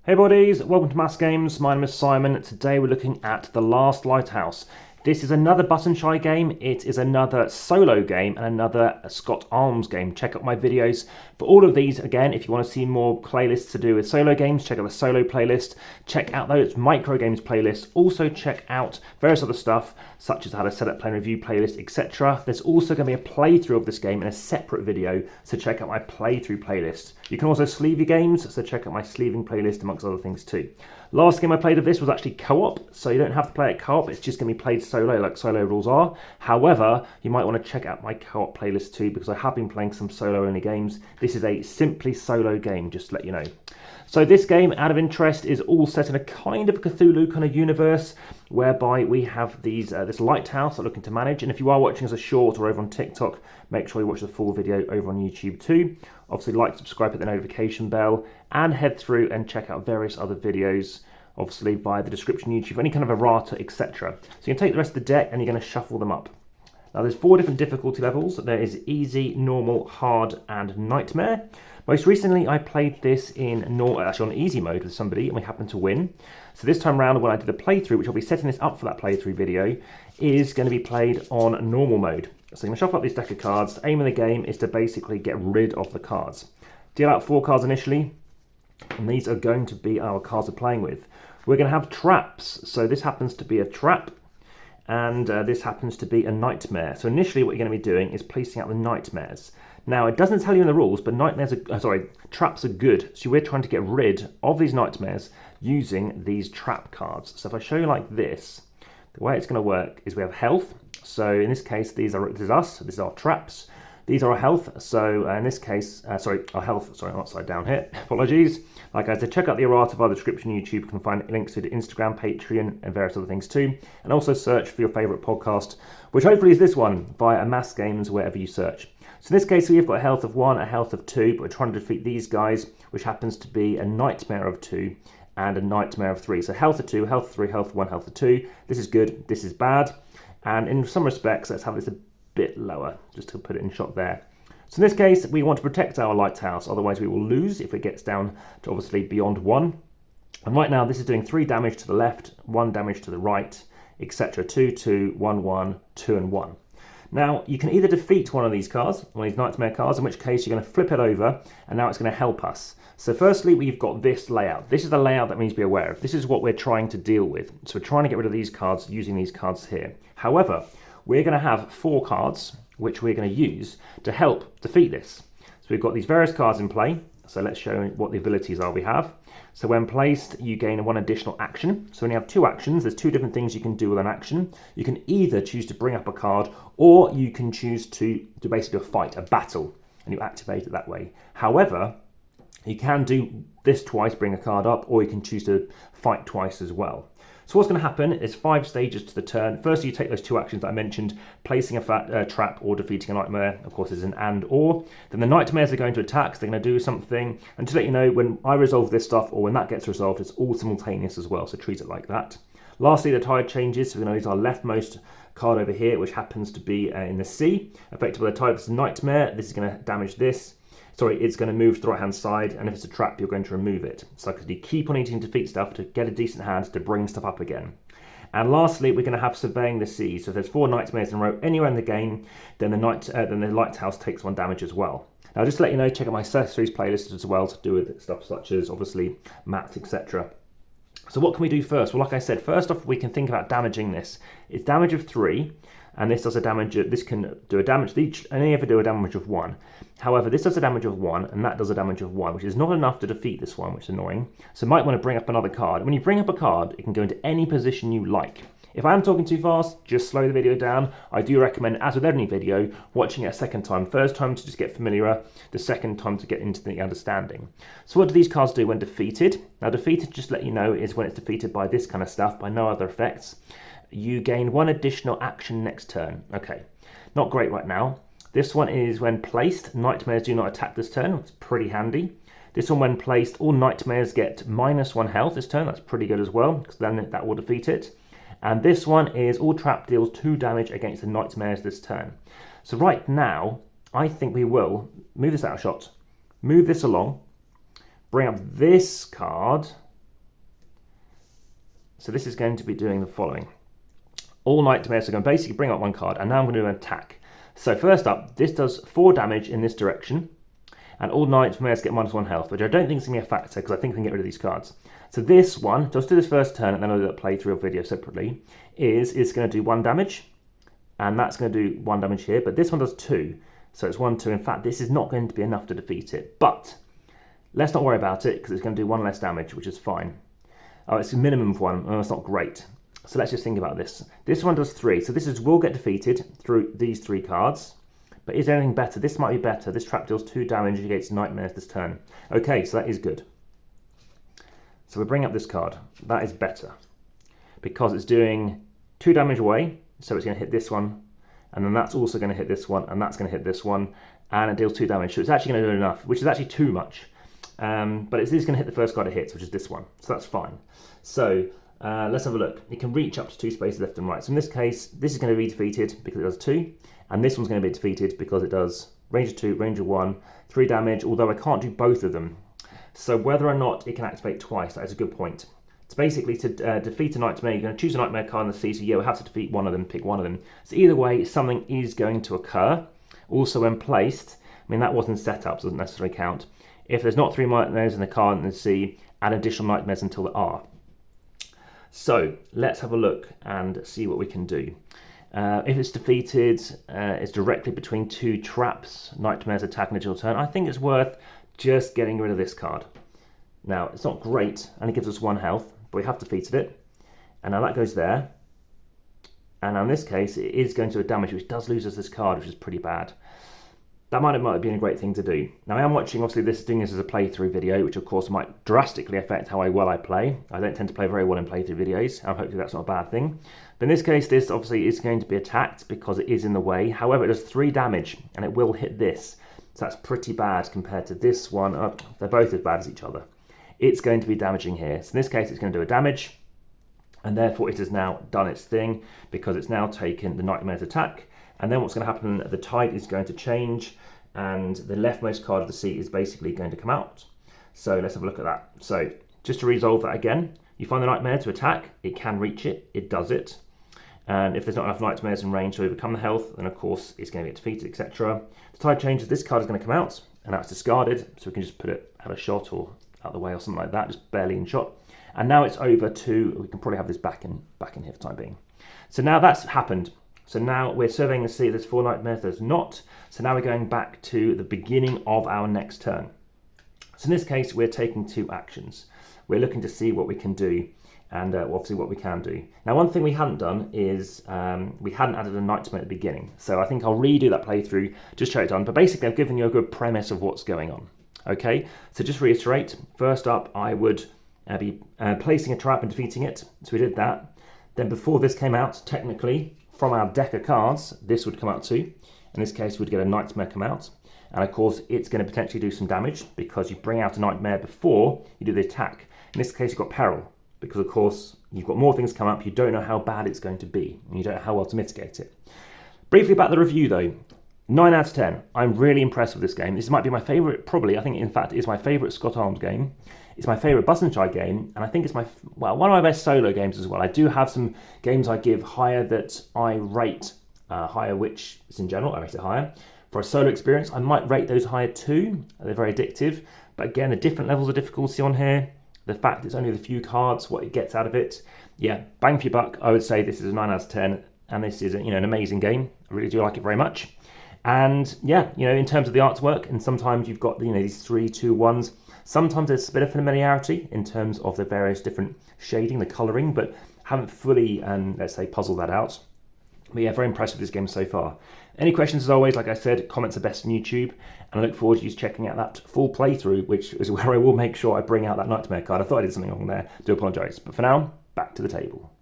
Hey buddies, welcome to AmassGames. My name is Simon. Today we're looking at The Last Lighthouse. This is another Button Shy game. It is another solo game and another Scott Arms game. Check out my videos for all of these. Again, if you want to see more playlists to do with solo games, check out the solo playlist. Check out those microgames playlists. Also check out various other stuff, such as how to set up, play and review playlist, etc. There's also going to be a playthrough of this game in a separate video, so check out my playthrough playlist. You can also sleeve your games, so check out my sleeving playlist amongst other things too. Last game I played of this was actually co-op, so you don't have to play it co-op, it's just going to be played solo like solo rules are. However, you might want to check out my co-op playlist too, because I have been playing some solo only games. This is a simply solo game, just to let you know. So this game, out of interest, is all set in a kind of Cthulhu kind of universe, whereby we have these this lighthouse that we're looking to manage. And if you are watching as a short or over on TikTok, make sure you watch the full video over on YouTube too. Obviously like, subscribe, hit the notification bell, and head through and check out various other videos, obviously via the description YouTube, any kind of errata, etc. So you can take the rest of the deck and you're going to shuffle them up. Now there's 4 different difficulty levels. There is easy, normal, hard, and nightmare. Most recently I played this actually on easy mode with somebody, and we happened to win. So this time around, when I did a playthrough, which I'll be setting this up for that playthrough video, is going to be played on normal mode. So I'm going to shuffle up this deck of cards. The aim of the game is to basically get rid of the cards. Deal out 4 cards initially, and these are going to be our cards we're playing with. We're going to have traps. So this happens to be a trap, and this happens to be a nightmare. So initially what you're going to be doing is placing out the nightmares. Now it doesn't tell you in the rules, but traps are good. So we're trying to get rid of these nightmares using these trap cards. So if I show you like this, the way it's going to work is we have health. So in this case, this is us. This is our traps. These are our health. So in this case, our health. Sorry, I'm upside down here. Apologies. Like I said, check out the errata via the description YouTube. You can find links to the Instagram, Patreon, and various other things too. And also search for your favourite podcast, which hopefully is this one, via AmassGames, wherever you search. So in this case, we've got a health of 1, a health of 2, but we're trying to defeat these guys, which happens to be a nightmare of 2 and a nightmare of 3. So health of 2, health of 3, health of 1, health of 2. This is good, this is bad. And in some respects, let's have this a bit lower, just to put it in shot there. So in this case, we want to protect our lighthouse, otherwise we will lose if it gets down to obviously beyond 1. And right now, this is doing 3 damage to the left, 1 damage to the right, etc. 2, 2, 1, 1, 2, and 1. Now, you can either defeat one of these cards, one of these nightmare cards, in which case you're going to flip it over, and now it's going to help us. So firstly, we've got this layout. This is the layout that we need to be aware of. This is what we're trying to deal with. So we're trying to get rid of these cards using these cards here. However, we're going to have 4 cards, which we're going to use to help defeat this. So we've got these various cards in play. So let's show what the abilities are we have. So when placed, you gain 1 additional action. So when you have 2 actions, there's 2 different things you can do with an action. You can either choose to bring up a card, or you can choose to basically do a fight, a battle, and you activate it that way. However, you can do this twice, bring a card up, or you can choose to fight twice as well. So what's going to happen is 5 stages to the turn. Firstly, you take those 2 actions that I mentioned, placing a trap or defeating a nightmare. Of course, is an and or. Then the nightmares are going to attack, so they're going to do something. And to let you know, when I resolve this stuff or when that gets resolved, it's all simultaneous as well, so treat it like that. Lastly, the tide changes, so we're going to use our leftmost card over here, which happens to be in the sea. Effectively, the tide is a nightmare. This is going to damage this. It's going to move to the right hand side, and if it's a trap, you're going to remove it. So you keep on needing to defeat stuff to get a decent hand to bring stuff up again. And lastly, we're going to have surveying the sea. So if there's 4 nightmares in a row anywhere in the game, then the lighthouse takes 1 damage as well. Now, just to let you know, check out my accessories playlist as well to do with stuff such as obviously mats, etc. So what can we do first? Well, like I said, first off, we can think about damaging this. It's damage of 3. And this does a damage. This can do a damage each, and any ever do a damage of 1. However, this does a damage of 1, and that does a damage of 1, which is not enough to defeat this one, which is annoying. So you might want to bring up another card. When you bring up a card, it can go into any position you like. If I am talking too fast, just slow the video down. I do recommend, as with any video, watching it a second time. First time to just get familiar, the second time to get into the understanding. So what do these cards do when defeated? Now, defeated, just to let you know, is when it's defeated by this kind of stuff, by no other effects. You gain 1 additional action next turn. Okay, not great right now. This one is when placed, nightmares do not attack this turn. It's pretty handy. This one, when placed, all nightmares get -1 health this turn. That's pretty good as well, because then that will defeat it. And this one is all trap deals 2 damage against the nightmares this turn. So right now, I think we will move this out of shot, move this along, bring up this card, So this is going to be doing the following. All nightmares are going to basically bring up one card, and now I'm going to do an attack. So first up, this does 4 damage in this direction, and all nightmares get -1 health, which I don't think is going to be a factor because I think we can get rid of these cards. So this one, just do this first turn, and then I'll do a playthrough video separately, is going to do 1 damage, and that's going to do 1 damage here, but this one does 2. So it's 1, 2. In fact, this is not going to be enough to defeat it, but let's not worry about it because it's going to do 1 less damage, which is fine. Oh, it's a minimum of 1, and that's not great. So let's just think about this. This one does 3, so this will get defeated through these 3 cards. But is there anything better? This might be better. This trap deals 2 damage against nightmares this turn. Okay, so that is good. So we bring up this card. That is better because it's doing 2 damage away. So it's going to hit this one, and then that's also going to hit this one, and that's going to hit this one, and it deals 2 damage. So it's actually going to do enough, which is actually too much. But it is going to hit the first card it hits, which is this one. So that's fine. So let's have a look. It can reach up to 2 spaces left and right. So in this case, this is going to be defeated because it does 2. And this one's going to be defeated because it does range of 2, range of 1, 3 damage, although I can't do both of them. So whether or not it can activate twice, that is a good point. It's basically to defeat a nightmare, you're going to choose a nightmare card in the sea, so yeah, we'll have to defeat one of them, pick one of them. So either way, something is going to occur. Also when placed, I mean that wasn't set up, so it doesn't necessarily count. If there's not 3 nightmares in the card in the sea, add additional nightmares until there are. So let's have a look and see what we can do. If it's defeated, it's directly between 2 traps, nightmares attack and a turn. I think it's worth just getting rid of this card. Now, it's not great, and it gives us 1 health, but we have defeated it. And now that goes there. And now in this case, it is going to do damage, which does lose us this card, which is pretty bad. That might have been a great thing to do. Now I am watching, obviously doing this as a playthrough video, which of course might drastically affect how well I play. I don't tend to play very well in playthrough videos, and hopefully that's not a bad thing. But in this case, this obviously is going to be attacked because it is in the way. However, it does 3 damage, and it will hit this. So that's pretty bad compared to this one. Oh, they're both as bad as each other. It's going to be damaging here. So in this case, it's going to do a damage, and therefore it has now done its thing because it's now taken the nightmare's attack. And then what's going to happen, the tide is going to change, and the leftmost card of the sea is basically going to come out. So let's have a look at that. So just to resolve that again, you find the nightmare to attack, it can reach it, it does it. And if there's not enough nightmares in range to overcome the health, then of course it's going to get defeated, etc. The tide changes, this card is going to come out, and that's discarded, so we can just put it at a shot or out the way or something like that, just barely in shot. And now it's over to, we can probably have this back in here for the time being. So now that's happened. So now we're surveying the sea, there's 4 nightmares, there's not. So now we're going back to the beginning of our next turn. So in this case, we're taking 2 actions. We're looking to see what we can do, and obviously what we can do. Now one thing we hadn't done is we hadn't added a nightmare at the beginning. So I think I'll redo that playthrough, just show it done. But basically I've given you a good premise of what's going on. Okay, so just reiterate, first up I would be placing a trap and defeating it. So we did that. Then before this came out, technically, from our deck of cards, this would come out too. In this case, we'd get a nightmare come out. And of course, it's going to potentially do some damage because you bring out a nightmare before you do the attack. In this case, you've got peril because, of course, you've got more things come up. You don't know how bad it's going to be, and you don't know how well to mitigate it. Briefly about the review, though. 9 out of 10. I'm really impressed with this game. This might be my favourite, probably, I think, in fact, it's my favourite Scott Arms game. It's my favourite Button Shy game, and I think it's one of my best solo games as well. I do have some games I give higher that I rate higher, which is in general, I rate it higher. For a solo experience, I might rate those higher too. They're very addictive. But again, the different levels of difficulty on here, the fact it's only the few cards, what it gets out of it. Yeah, bang for your buck, I would say this is a 9 out of 10, and this is an amazing game. I really do like it very much. And yeah, in terms of the artwork, and sometimes you've got these 3, 2, 1s. Sometimes there's a bit of familiarity in terms of the various different shading, the colouring, but haven't fully, let's say, puzzled that out. But yeah, very impressed with this game so far. Any questions, as always, like I said, comments are best on YouTube, and I look forward to you checking out that full playthrough, which is where I will make sure I bring out that nightmare card. I thought I did something wrong there, do apologise. But for now, back to the table.